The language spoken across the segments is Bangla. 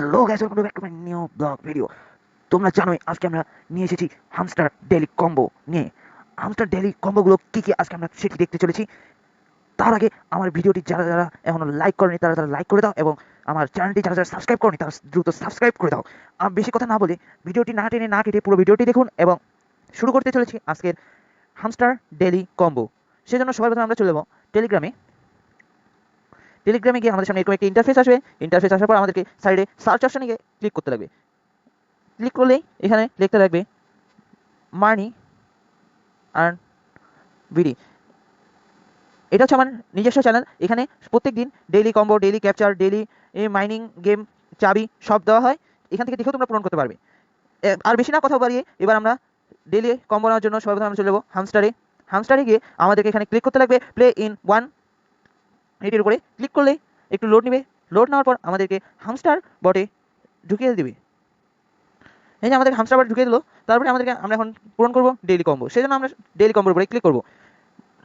Hello guys, welcome back to my new blog video. তোমরা জানোই আজকে আমরা নিয়ে এসেছি হামস্টার ডেইলি কম্বো নিয়ে। হামস্টার ডেইলি কম্বোগুলো কী কী আজকে আমরা সেটি দেখতে চলেছি। তার আগে আমার ভিডিওটি যারা যারা এখনও লাইক করেনি তারা তারা লাইক করে দাও, এবং আমার চ্যানেলটি যারা যারা সাবস্ক্রাইব করেনি তারা দ্রুত সাবস্ক্রাইব করে দাও। আর বেশি কথা না বলে ভিডিওটি না টেনে না কেটে পুরো ভিডিওটি দেখুন, এবং শুরু করতে চলেছি আজকের হামস্টার ডেইলি কম্বো। সেজন্য সবার প্রথমে আমরা চলে যাবো টেলিগ্রামে। টেলিগ্রামে গিয়ে আমাদের সামনে এরকম একটি ইন্টারফেস আসবে। ইন্টারফেস আসার পর আমাদেরকে সাইডে সার্চ অপশনে গিয়ে ক্লিক করতে লাগবে। ক্লিক করলেই এখানে লিখতে লাগবে মানি আর্ন বিডি। এটা হচ্ছে আমার নিজস্ব চ্যানেল। এখানে প্রত্যেক দিন daily combo, daily capture, daily mining game চাবি সব দেওয়া হয়। এখান থেকে দেখেও তোমরা পূরণ করতে পারবে। আর বেশি না কথা বাড়িয়ে এবার আমরা ডেইলি কম্বো নেওয়ার জন্য সর্বপ্রথম আমরা চলে যাবো হামস্টারে। হামস্টারে গিয়ে আমাদেরকে এখানে ক্লিক করতে লাগবে প্লে ইন ওয়ান, এটির উপরে ক্লিক করলেই একটু লোড নেবে। লোড নেওয়ার পর আমাদেরকে হামস্টার বটে ঢুকিয়ে দেবে। এই যে আমাদের হামস্টার বটে ঢুকিয়ে দিল। তারপরে আমরা এখন পূরণ করবো ডেইলি কম্বো। সেই জন্য আমরা ডেইলি কম্বোর উপরে ক্লিক করবো।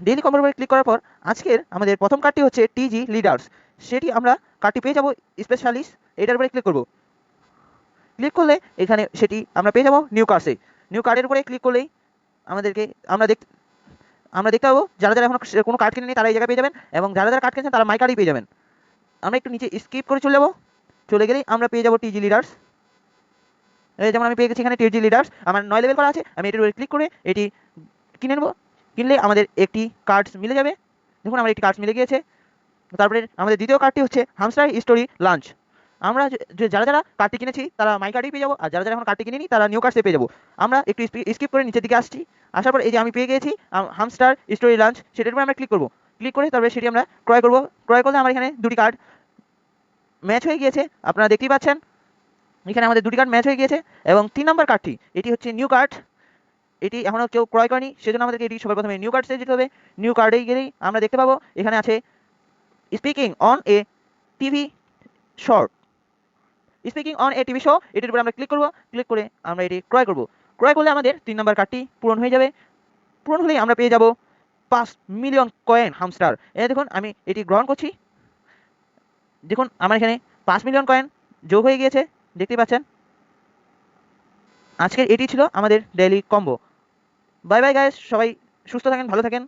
ডেইলি কম্বোর উপরে ক্লিক করার পর আজকের আমাদের প্রথম কার্ডটি হচ্ছে টিজি লিডার্স। সেটি আমরা কার্ডটি পেয়ে যাবো স্পেশালিস্ট। এটার উপরে ক্লিক করবো। ক্লিক করলে এখানে সেটি আমরা পেয়ে যাবো নিউ কার্ডসে। নিউ কার্ডের উপরে ক্লিক করলেই আমাদেরকে আমরা দেখতে পাবো যারা যারা এখন কোনো কার্ড কিনেনি তারা এই জায়গায় পেয়ে যাবেন, এবং যারা যারা কার্ড কিনেছেন তারা মাই কার্ডই পেয়ে যাবেন। আমরা একটু নিচে স্কিপ করে চলে যাবো। চলে গেলেই আমরা পেয়ে যাবো টিজি লিডার্স। এই যেমন আমি পেয়ে গেছি এখানে টিজি লিডার্স, আমার 9 লেভেল করা আছে। আমি এটির উপরে ক্লিক করে এটি কিনে নেবো। কিনলে আমাদের একটি কার্ডস মিলে যাবে। দেখুন আমার একটি কার্ডস মিলে গিয়েছে। তারপরে আমাদের দ্বিতীয় কার্ডটি হচ্ছে হামস্টার স্টোরি লাঞ্চ। আমরা যারা যারা কার্ডটি কিনেছি তারা মাই কার্ডেই পেয়ে যাবো, আর যারা যারা এখন কার্ডটি কিনেনি তারা নিউ কার্ডসে পেয়ে যাবো। আমরা একটু স্কিপ করে নিচের দিকে আসছি। আসার পর এই যে আমি পেয়ে গেছি হামস্টার স্টোরি লাঞ্চ, সেটার উপরে আমরা ক্লিক করবো। ক্লিক করে তারপরে সেটি আমরা ক্রয় করবো। ক্রয় করলে আমার এখানে দুটি কার্ড ম্যাচ হয়ে গিয়েছে, আপনারা দেখতেই পাচ্ছেন। এখানে আমাদের দুটি কার্ড ম্যাচ হয়ে গিয়েছে। এবং 3 নম্বর কার্ডটি, এটি হচ্ছে নিউ কার্ড। এটি এখনও কেউ ক্রয় করেনি, সেজন্য আমাদেরকে এটি সবার প্রথমে নিউ কার্ডসে যেতে হবে। নিউ কার্ডেই গেলেই আমরা দেখতে পাবো এখানে আছে speaking on a TV short. Speaking on a TV show, এটির উপরে আমরা ক্লিক করবো। ক্লিক করে আমরা এটি ক্রয় করবো। ক্রয় করলে আমাদের 3 নম্বর কার্ডটি পূরণ হয়ে যাবে। পূরণ হলেই আমরা পেয়ে যাব 5 মিলিয়ন কয়েন হামস্টার। দেখুন আমি এটি গ্রহণ করছি। দেখুন আমার এখানে 5 মিলিয়ন কয়েন যোগ হয়ে গিয়েছে, দেখতেই পাচ্ছেন। আজকের এটি ছিল আমাদের daily combo. Bye bye guys, সবাই সুস্থ থাকেন, ভালো থাকেন।